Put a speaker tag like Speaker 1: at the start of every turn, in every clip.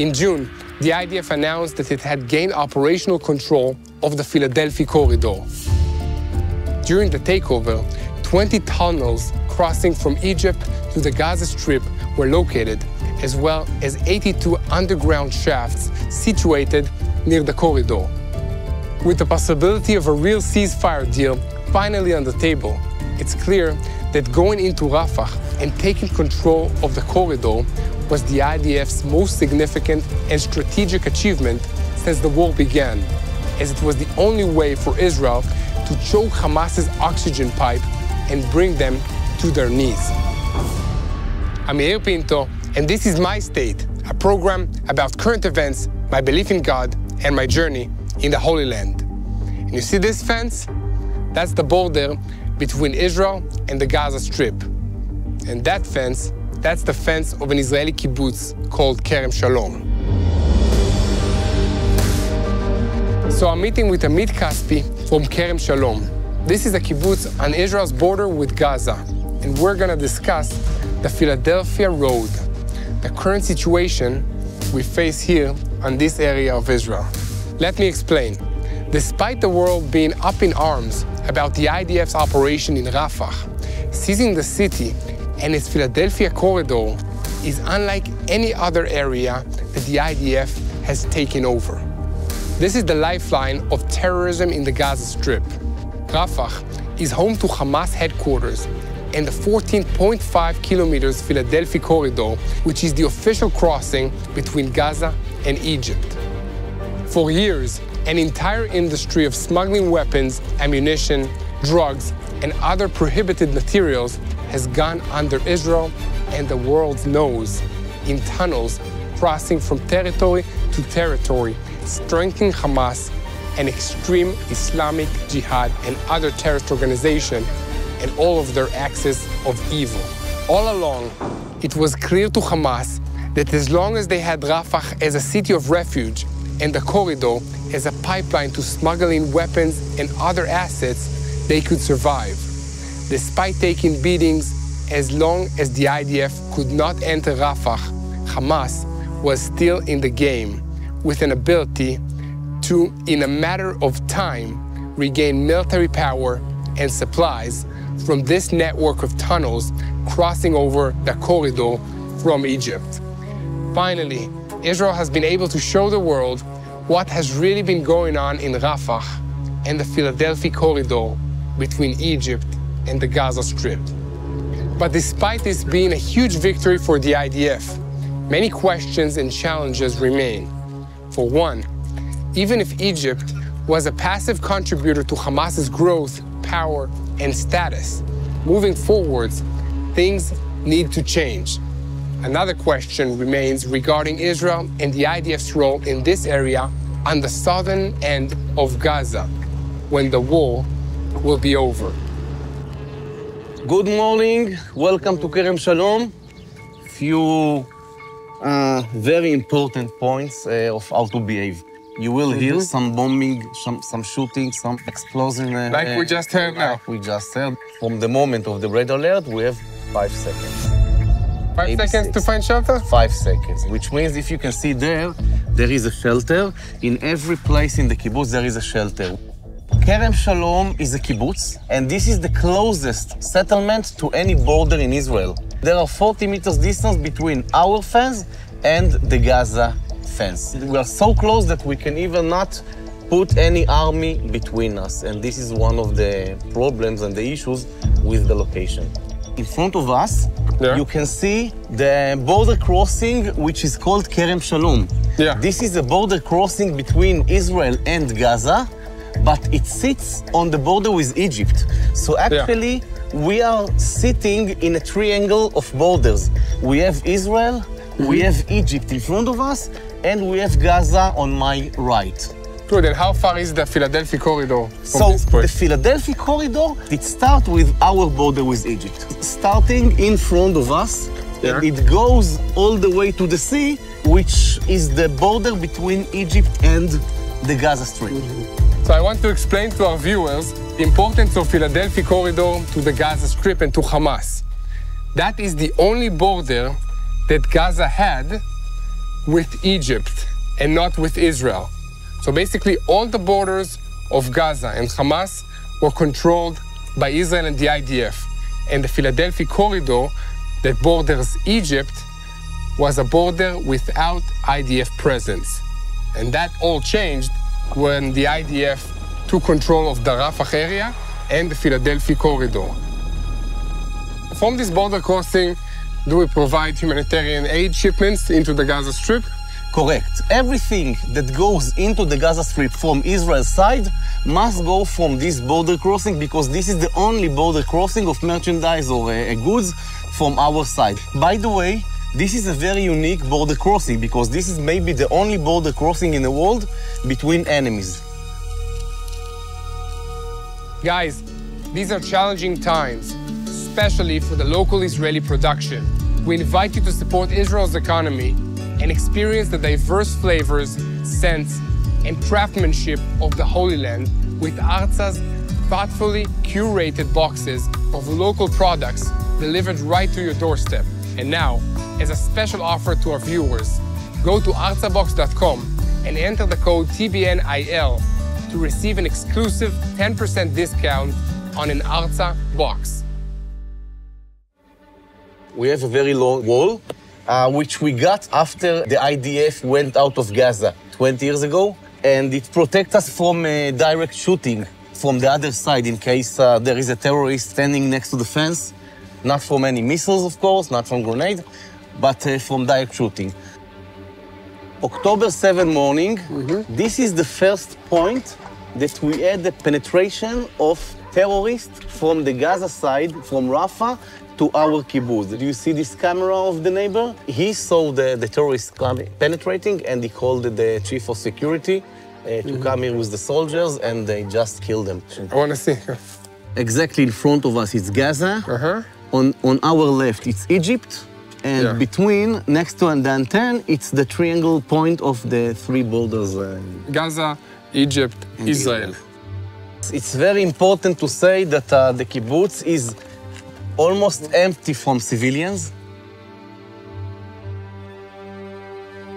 Speaker 1: In June, the IDF announced that it had gained operational control of the Philadelphia corridor. During the takeover, 20 tunnels crossing from Egypt to the Gaza Strip were located, as well as 82 underground shafts situated near the corridor. With the possibility of a real ceasefire deal finally on the table, it's clear that going into Rafah and taking control of the corridor was the IDF's most significant and strategic achievement since the war began, as it was the only way for Israel to choke Hamas's oxygen pipe and bring them to their knees. I'm Yair Pinto, and this is My State, a program about current events, my belief in God, and my journey in the Holy Land. And you see this fence? That's the border between Israel and the Gaza Strip. And that fence, that's the fence of an Israeli kibbutz called Kerem Shalom. So I'm meeting with Amit Kaspi from Kerem Shalom. This is a kibbutz on Israel's border with Gaza, and we're gonna discuss the Philadelphia Road, the current situation we face here on this area of Israel. Let me explain. Despite the world being up in arms about the IDF's operation in Rafah, seizing the city and its Philadelphia corridor is unlike any other area that the IDF has taken over. This is the lifeline of terrorism in the Gaza Strip. Rafah is home to Hamas headquarters and the 14.5 kilometers Philadelphia corridor, which is the official crossing between Gaza and Egypt. For years, an entire industry of smuggling weapons, ammunition, drugs, and other prohibited materials has gone under Israel and the world's nose in tunnels crossing from territory to territory, strengthening Hamas, an extreme Islamic Jihad and other terrorist organizations, and all of their axis of evil. All along, it was clear to Hamas that as long as they had Rafah as a city of refuge and the corridor as a pipeline to smuggle in weapons and other assets, they could survive. Despite taking beatings, as long as the IDF could not enter Rafah, Hamas was still in the game with an ability to, in a matter of time, regain military power and supplies from this network of tunnels crossing over the corridor from Egypt. Finally, Israel has been able to show the world what has really been going on in Rafah and the Philadelphia corridor between Egypt and the Gaza Strip. But despite this being a huge victory for the IDF, many questions and challenges remain. For one, even if Egypt was a passive contributor to Hamas's growth, power, and status, moving forwards, things need to change. Another question remains regarding Israel and the IDF's role in this area on the southern end of Gaza, when the war will be over.
Speaker 2: Good morning, welcome to Kerem Shalom. Few very important points of how to behave. You will hear some bombing, some shooting, some explosion.
Speaker 1: Like we just heard now.
Speaker 2: Like we just heard. From the moment of the red alert, we have 5 seconds.
Speaker 1: 5 seconds to find shelter?
Speaker 2: 5 seconds, which means if you can see there is a shelter. In every place in the kibbutz, there is a shelter. Kerem Shalom is a kibbutz, and this is the closest settlement to any border in Israel. There are 40 meters distance between our fence and the Gaza fence. We are so close that we can even not put any army between us, and this is one of the problems and the issues with the location. In front of us, you can see the border crossing, which is called Kerem Shalom. This is a border crossing between Israel and Gaza, but it sits on the border with Egypt. So actually, we are sitting in a triangle of borders. We have Israel, we have Egypt in front of us, and we have Gaza on my right.
Speaker 1: Good, and how far is the Philadelphia corridor from this
Speaker 2: So
Speaker 1: point?
Speaker 2: the Philadelphia corridor, it starts with our border with Egypt. Starting in front of us, and it goes all the way to the sea, which is the border between Egypt and the Gaza Strip.
Speaker 1: So I want to explain to our viewers the importance of Philadelphia corridor to the Gaza Strip and to Hamas. That is the only border that Gaza had with Egypt and not with Israel. So basically, all the borders of Gaza and Hamas were controlled by Israel and the IDF. And the Philadelphia corridor that borders Egypt was a border without IDF presence. And that all changed when the IDF took control of the Rafah area and the Philadelphia corridor. From this border crossing, do we provide humanitarian aid shipments into the Gaza Strip?
Speaker 2: Correct. Everything that goes into the Gaza Strip from Israel's side must go from this border crossing, because this is the only border crossing of merchandise or goods from our side. By the way, this is a very unique border crossing, because this is maybe the only border crossing in the world between enemies.
Speaker 1: Guys, these are challenging times, especially for the local Israeli production. We invite you to support Israel's economy and experience the diverse flavors, scents, and craftsmanship of the Holy Land with Artza's thoughtfully curated boxes of local products delivered right to your doorstep. And now, as a special offer to our viewers, go to artzabox.com and enter the code TBNIL to receive an exclusive 10% discount on an Artza box.
Speaker 2: We have a very long wall, which we got after the IDF went out of Gaza 20 years ago, and it protects us from direct shooting from the other side in case there is a terrorist standing next to the fence. Not from any missiles, of course, not from grenade, but from direct shooting. October 7 morning, this is the first point that we had the penetration of terrorists from the Gaza side, from Rafah, to our kibbutz. Do you see this camera of the neighbor? He saw the terrorists penetrating, and he called the chief of security to come here with the soldiers, and they just killed them.
Speaker 1: I want to see.
Speaker 2: Exactly in front of us, it's Gaza. On our left, it's Egypt. And between, next to the antenne, it's the triangle point of the three borders.
Speaker 1: Gaza, Egypt, Israel.
Speaker 2: It's very important to say that the kibbutz is almost empty from civilians.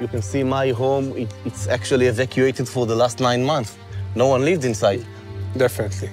Speaker 2: You can see my home, it's actually evacuated for the last 9 months. No one lived inside.
Speaker 1: Definitely.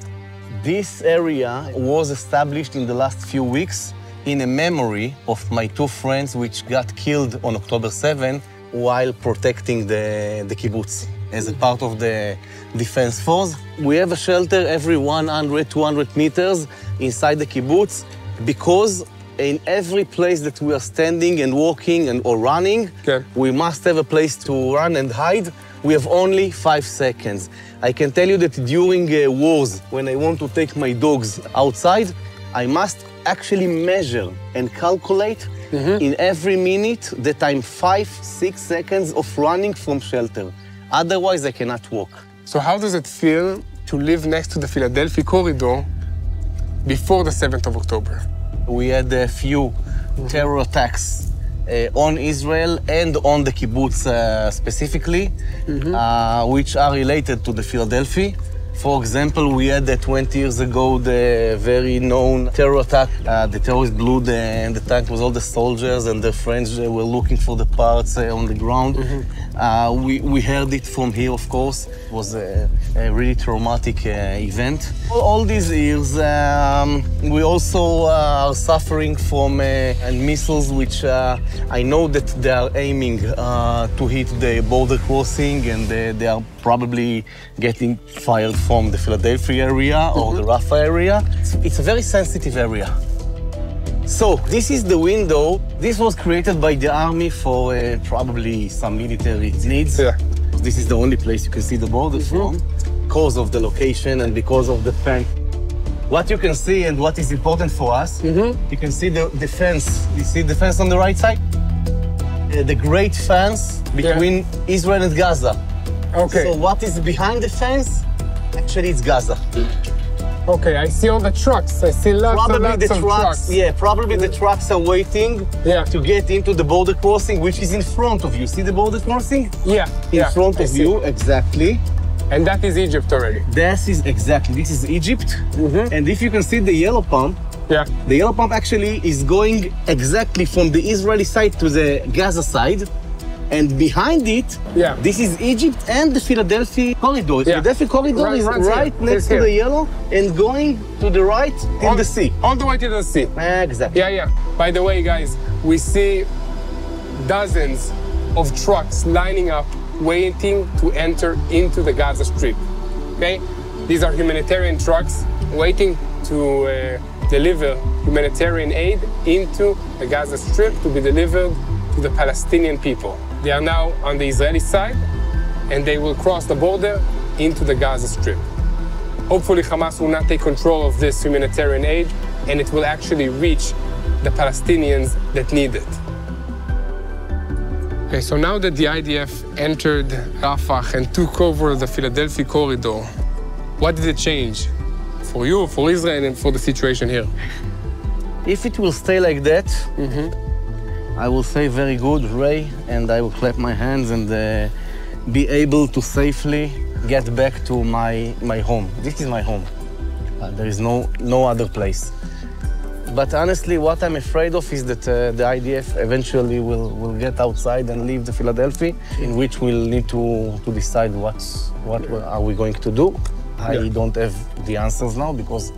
Speaker 2: This area was established in the last few weeks in a memory of my two friends which got killed on October 7 while protecting the kibbutz as a part of the defense force. We have a shelter every 100, 200 meters inside the kibbutz, because in every place that we are standing and walking or running, we must have a place to run and hide. We have only 5 seconds. I can tell you that during wars, when I want to take my dogs outside, I must actually measure and calculate in every minute that I'm 5-6 seconds of running from shelter. Otherwise, I cannot walk.
Speaker 1: So how does it feel to live next to the Philadelphia corridor before the 7th of October?
Speaker 2: We had a few terror attacks on Israel and on the kibbutz specifically, which are related to the Philadelphia. For example, we had 20 years ago the very known terror attack. The terrorists blew the tank with all the soldiers, and their friends were looking for the parts on the ground. We heard it from here, of course. It was a really traumatic event. All these years, we also are suffering from missiles, which I know that they are aiming to hit the border crossing, and they are probably getting fired from the Philadelphia area or the Rafah area. It's a very sensitive area. So this is the window. This was created by the army for probably some military needs. This is the only place you can see the border from, because of the location and because of the fence. What you can see and what is important for us, you can see the fence. You see the fence on the right side? The great fence between Israel and Gaza.
Speaker 1: Okay.
Speaker 2: So what is behind the fence? Actually, it's Gaza.
Speaker 1: Okay, I see all the trucks. I see lots of trucks.
Speaker 2: Yeah, probably the trucks are waiting to get into the border crossing, which is in front of you. See the border crossing? In front of you, exactly.
Speaker 1: And that is Egypt already?
Speaker 2: This is Egypt. And if you can see the yellow pump, the yellow pump actually is going exactly from the Israeli side to the Gaza side. And behind it, this is Egypt and the Philadelphia corridor. The Philadelphia corridor is right next to the yellow and going to the right till the sea.
Speaker 1: All the way to the sea.
Speaker 2: Exactly.
Speaker 1: Yeah. By the way, guys, we see dozens of trucks lining up, waiting to enter into the Gaza Strip. Okay? These are humanitarian trucks waiting to deliver humanitarian aid into the Gaza Strip to be delivered to the Palestinian people. They are now on the Israeli side, and they will cross the border into the Gaza Strip. Hopefully, Hamas will not take control of this humanitarian aid, and it will actually reach the Palestinians that need it. Okay, so now that the IDF entered Rafah and took over the Philadelphia corridor, what did it change for you, for Israel, and for the situation here?
Speaker 2: If it will stay like that, I will say very good, Ray, and I will clap my hands and be able to safely get back to my home. This is my home. There is no other place. But honestly, what I'm afraid of is that the IDF eventually will get outside and leave the Philadelphia, in which we'll need to decide what are we going to do. I don't have the answers now because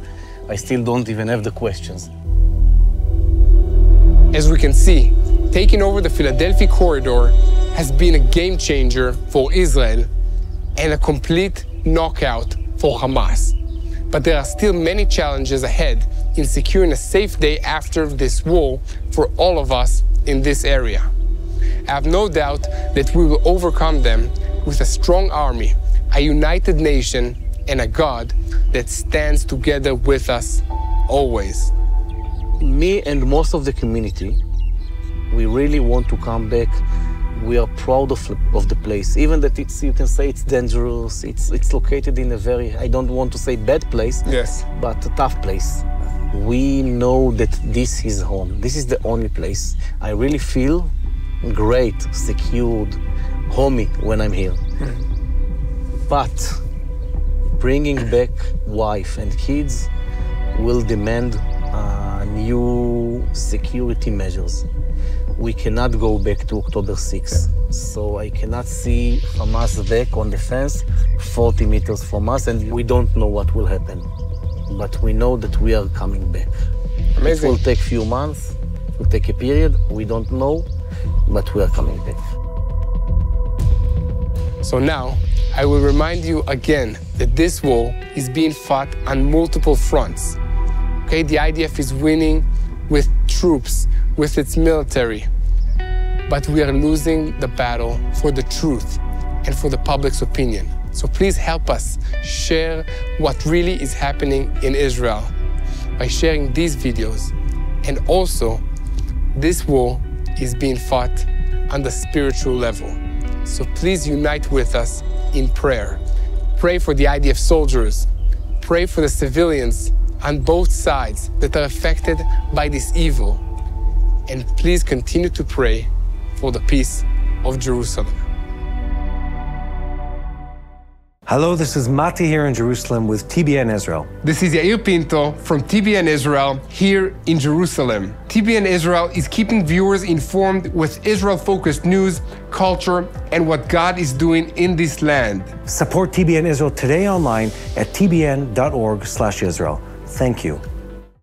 Speaker 2: I still don't even have the questions.
Speaker 1: As we can see, taking over the Philadelphia corridor has been a game changer for Israel and a complete knockout for Hamas. But there are still many challenges ahead in securing a safe day after this war for all of us in this area. I have no doubt that we will overcome them with a strong army, a united nation, and a God that stands together with us always.
Speaker 2: Me and most of the community, we really want to come back. We are proud of the place, even that you can say it's dangerous, it's located in a very, I don't want to say bad place, but a tough place. We know that this is home. This is the only place. I really feel great, secured, homey when I'm here. But bringing back wife and kids will demand new security measures. We cannot go back to October 6th. So I cannot see Hamas back on the fence 40 meters from us, and we don't know what will happen. But we know that we are coming back.
Speaker 1: Amazing.
Speaker 2: It will take a few months, it will take a period, we don't know, but we are coming back.
Speaker 1: So now, I will remind you again that this war is being fought on multiple fronts. Okay, the IDF is winning with troops, with its military, but we are losing the battle for the truth and for the public's opinion. So please help us share what really is happening in Israel by sharing these videos. And also, this war is being fought on the spiritual level. So please unite with us in prayer. Pray for the IDF soldiers. Pray for the civilians on both sides that are affected by this evil. And please continue to pray for the peace of Jerusalem.
Speaker 3: Hello, this is Mati here in Jerusalem with TBN Israel.
Speaker 1: This is Yair Pinto from TBN Israel here in Jerusalem. TBN Israel is keeping viewers informed with Israel-focused news, culture, and what God is doing in this land.
Speaker 3: Support TBN Israel today online at tbn.org/Israel. Thank you.